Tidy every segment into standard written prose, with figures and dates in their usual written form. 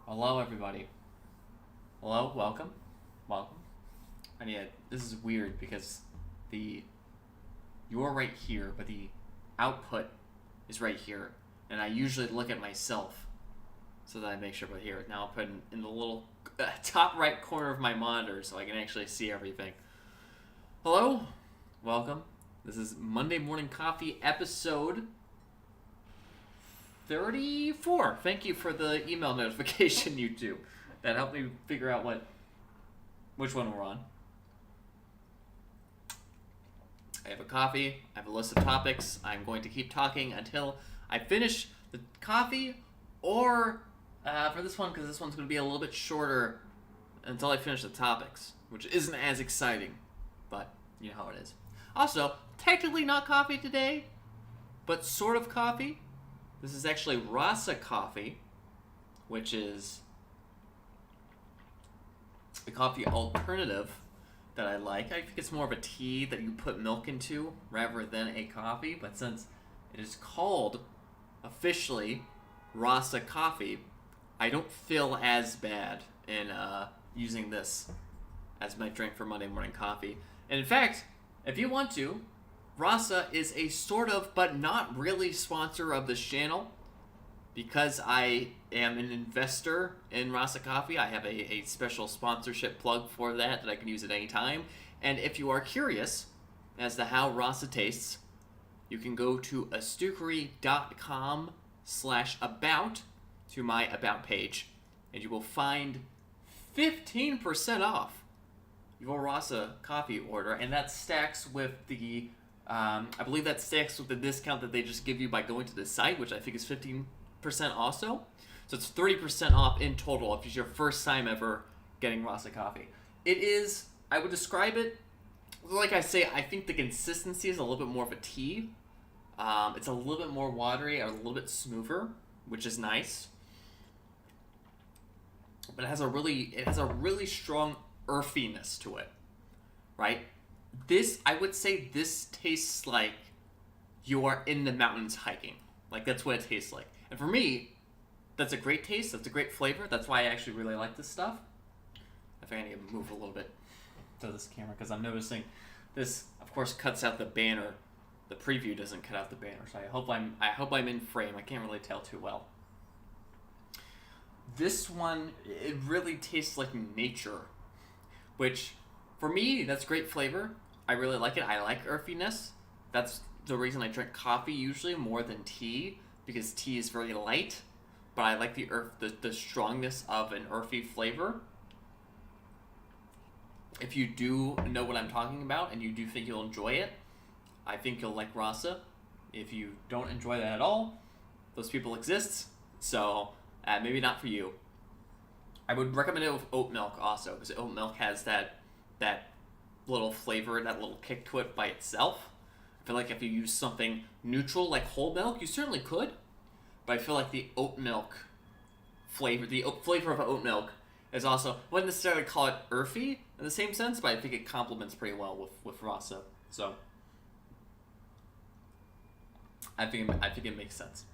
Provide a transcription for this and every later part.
Hello, everybody. Hello, welcome, welcome. And yeah, this is weird because the you're right here, but the output is right here, and I usually look at myself so that I make sure we're here. Now I'll put in the little top right corner of my monitor so I can actually see everything. Hello, welcome. This is Monday Morning Coffee episode 34. Thank you for the email notification, you two. That helped me figure out which one we're on. I have a coffee. I have a list of topics. I'm going to keep talking until I finish the coffee, or for this one, because this one's going to be a little bit shorter, until I finish the topics, which isn't as exciting, but you know how it is. Also, technically not coffee today, but sort of coffee. This is actually Rasa coffee, which is a coffee alternative that I like. I think it's more of a tea that you put milk into rather than a coffee, but since it is called officially Rasa coffee, I don't feel as bad in using this as my drink for Monday morning coffee. And in fact, if you want to, Rasa is a sort of, but not really, sponsor of this channel. Because I am an investor in Rasa Coffee, I have a special sponsorship plug for that I can use at any time. And if you are curious as to how Rasa tastes, you can go to astukery.com/about to my about page, and you will find 15% off your Rasa coffee order, and that stacks with the I believe that stacks with the discount that they just give you by going to the site, which I think is 15% also. So it's 30% off in total if it's your first time ever getting Rasa coffee. It is, I would describe it, like I say, I think the consistency is a little bit more of a tea. It's a little bit more watery, a little bit smoother, which is nice. But it has a really strong earthiness to it, right? I would say this tastes like you are in the mountains hiking. Like, that's what it tastes like. And for me, that's a great taste. That's a great flavor. That's why I actually really like this stuff. I think I need to move a little bit to this camera because I'm noticing this, of course, cuts out the banner. The preview doesn't cut out the banner, so I hope I'm in frame. I can't really tell too well. This one, it really tastes like nature, which for me, that's great flavor. I really like it. I like earthiness. That's the reason I drink coffee usually more than tea, because tea is very light, but I like the strongness of an earthy flavor. If you do know what I'm talking about and you do think you'll enjoy it, I think you'll like Rasa. If you don't enjoy that at all, those people exist, so maybe not for you. I would recommend it with oat milk also, because oat milk has that little flavor, that little kick to it by itself. I feel like if you use something neutral like whole milk, you certainly could, but I feel like the oat milk flavor, flavor of oat milk is also, I wouldn't necessarily call it earthy in the same sense, but I think it complements pretty well with Rasa. So I think it makes sense.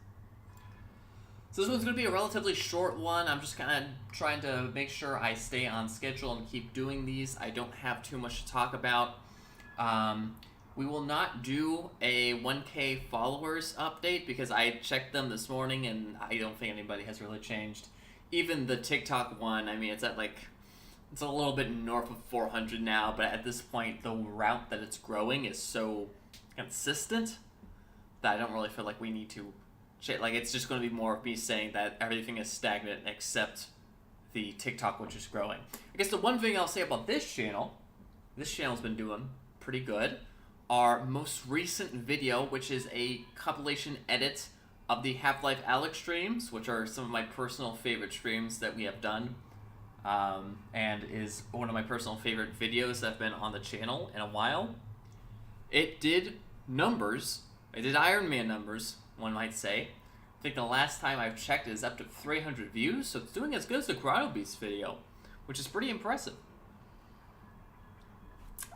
So this one's going to be a relatively short one. I'm just kind of trying to make sure I stay on schedule and keep doing these. I don't have too much to talk about. We will not do a 1K followers update because I checked them this morning and I don't think anybody has really changed. Even the TikTok one, I mean, it's a little bit north of 400 now, but at this point, the route that it's growing is so consistent that I don't really feel like we need to. Like, it's just going to be more of me saying that everything is stagnant except the TikTok, which is growing. I guess the one thing I'll say about this channel's been doing pretty good. Our most recent video, which is a compilation edit of the Half-Life Alyx streams, which are some of my personal favorite streams that we have done, and is one of my personal favorite videos that have been on the channel in a while. It did numbers. It did Iron Man numbers, one might say. I think the last time I've checked is up to 300 views, so it's doing as good as the Grotto Beast video, which is pretty impressive.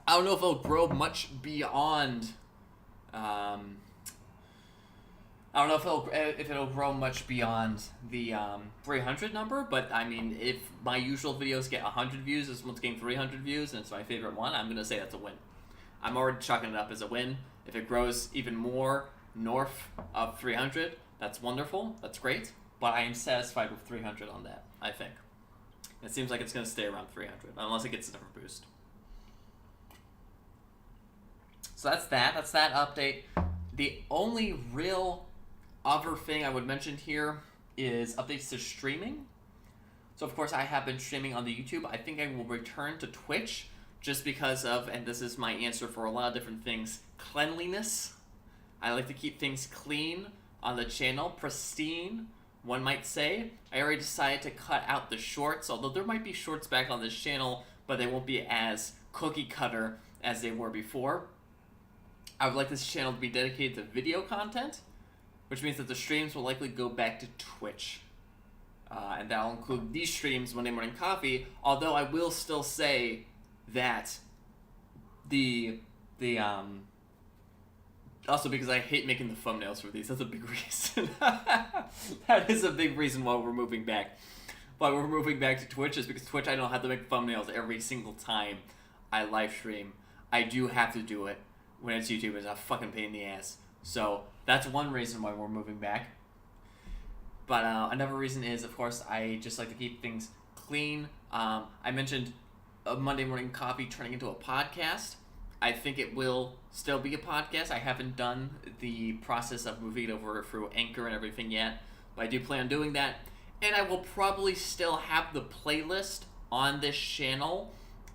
I don't know if it'll grow much beyond, I I don't know if it'll grow much beyond the 300 number, but I mean, if my usual videos get 100 views, this one's getting 300 views, and it's my favorite one, I'm gonna say that's a win. I'm already chalking it up as a win. If it grows even more north of 300, that's wonderful. That's great. But I am satisfied with 300 on that, I think. It seems like it's going to stay around 300, unless it gets a different boost. So that's that. That's that update. The only real other thing I would mention here is updates to streaming. So, of course, I have been streaming on the YouTube. I think I will return to Twitch just because of, and this is my answer for a lot of different things, cleanliness. I like to keep things clean on the channel, pristine, one might say. I already decided to cut out the shorts, although there might be shorts back on this channel, but they won't be as cookie cutter as they were before. I would like this channel to be dedicated to video content, which means that the streams will likely go back to Twitch. And that'll include these streams, Monday Morning Coffee, although I will still say that also because I hate making the thumbnails for these. That's a big reason. That is a big reason why we're moving back. Why we're moving back to Twitch is because Twitch I don't have to make thumbnails every single time I live stream. I do have to do it when it's YouTube. It's a fucking pain in the ass. So that's one reason why we're moving back. But another reason is, of course, I just like to keep things clean. I mentioned Monday Morning Coffee turning into a podcast. I think it will still be a podcast. I haven't done the process of moving it over through Anchor and everything yet, but I do plan on doing that. And I will probably still have the playlist on this channel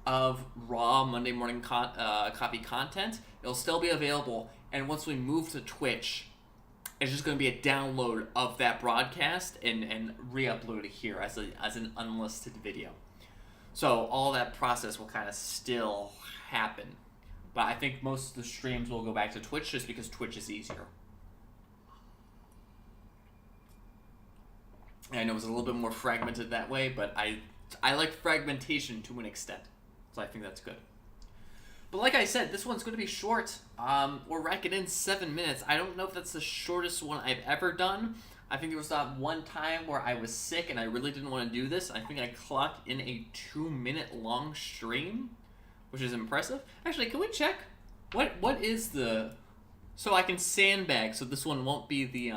of raw Monday Morning Coffee content. It'll still be available, and once we move to Twitch, it's just going to be a download of that broadcast and re-upload it here as an unlisted video. So all that process will kind of still happen. But I think most of the streams will go back to Twitch just because Twitch is easier. And I know it's a little bit more fragmented that way, but I like fragmentation to an extent. So I think that's good. But like I said, this one's going to be short. We're racking in 7 minutes. I don't know if that's the shortest one I've ever done. I think there was that one time where I was sick and I really didn't want to do this. I think I clocked in a 2-minute long stream, which is impressive. Actually, can we check? What is the... So I can sandbag, so this one won't be the,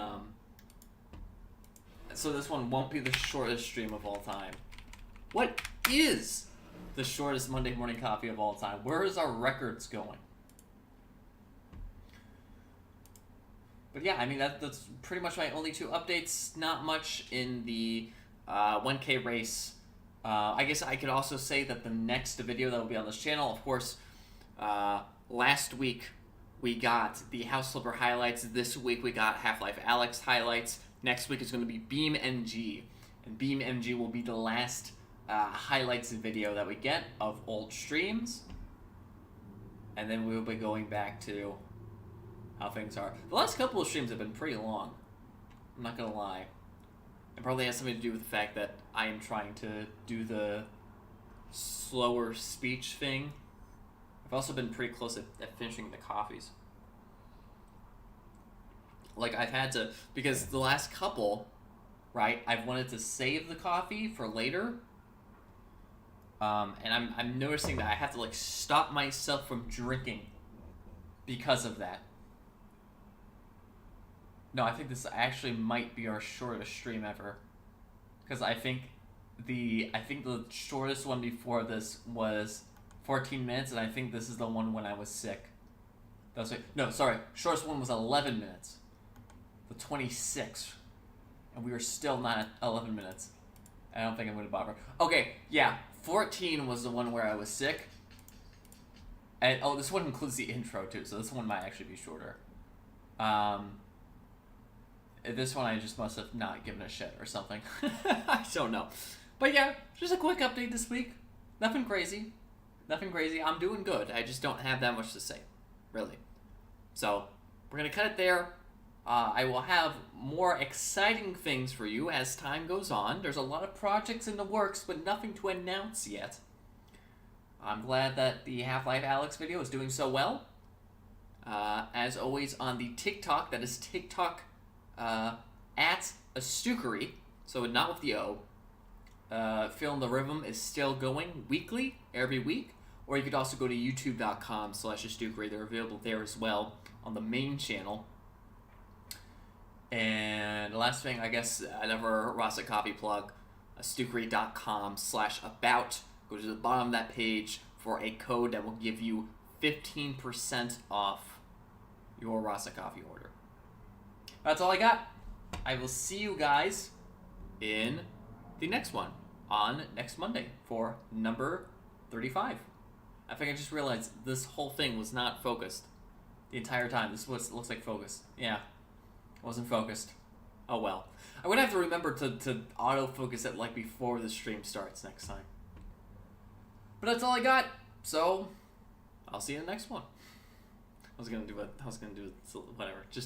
So this one won't be the shortest stream of all time. What is the shortest Monday Morning Coffee of all time? Where is our records going? But yeah, I mean, that's pretty much my only two updates. Not much in the 1K race. I guess I could also say that the next video that will be on this channel, of course, last week we got the House Flipper highlights. This week we got Half-Life Alyx highlights. Next week is going to be BeamNG. And BeamNG will be the last highlights video that we get of old streams. And then we will be going back to how things are. The last couple of streams have been pretty long. I'm not going to lie. It probably has something to do with the fact that I am trying to do the slower speech thing. I've also been pretty close at finishing the coffees. Like, I've had to, because the last couple, right, I've wanted to save the coffee for later. And I'm noticing that I have to, like, stop myself from drinking because of that. No, I think this actually might be our shortest stream ever. Because I think the shortest one before this was 14 minutes, and I think this is the one when I was sick. No, sorry. Shortest one was 11 minutes. The 26th. And we were still not at 11 minutes. I don't think I'm going to bother. Okay, yeah. 14 was the one where I was sick. And, oh, this one includes the intro, too, so this one might actually be shorter. This one I just must have not given a shit or something. I don't know. But yeah, just a quick update this week. Nothing crazy. Nothing crazy. I'm doing good. I just don't have that much to say. Really. So, we're going to cut it there. I will have more exciting things for you as time goes on. There's a lot of projects in the works, but nothing to announce yet. I'm glad that the Half-Life Alyx video is doing so well. As always, on the TikTok, that is TikTok at Astukery, so not with the O. Film the Rhythm is still going weekly, every week. Or you could also go to youtube.com/Astukery. They're available there as well on the main channel. And the last thing, I guess, another Rasa Coffee plug, Astukery.com/about. Go to the bottom of that page for a code that will give you 15% off your Rasa Coffee order. That's all I got. I will see you guys in the next one on next Monday for number 35. I think I just realized this whole thing was not focused the entire time. This is what it looks like focused. Yeah, wasn't focused. Oh well. I'm going to have to remember to autofocus it like before the stream starts next time. But that's all I got. So, I'll see you in the next one. I was gonna do it, whatever. Just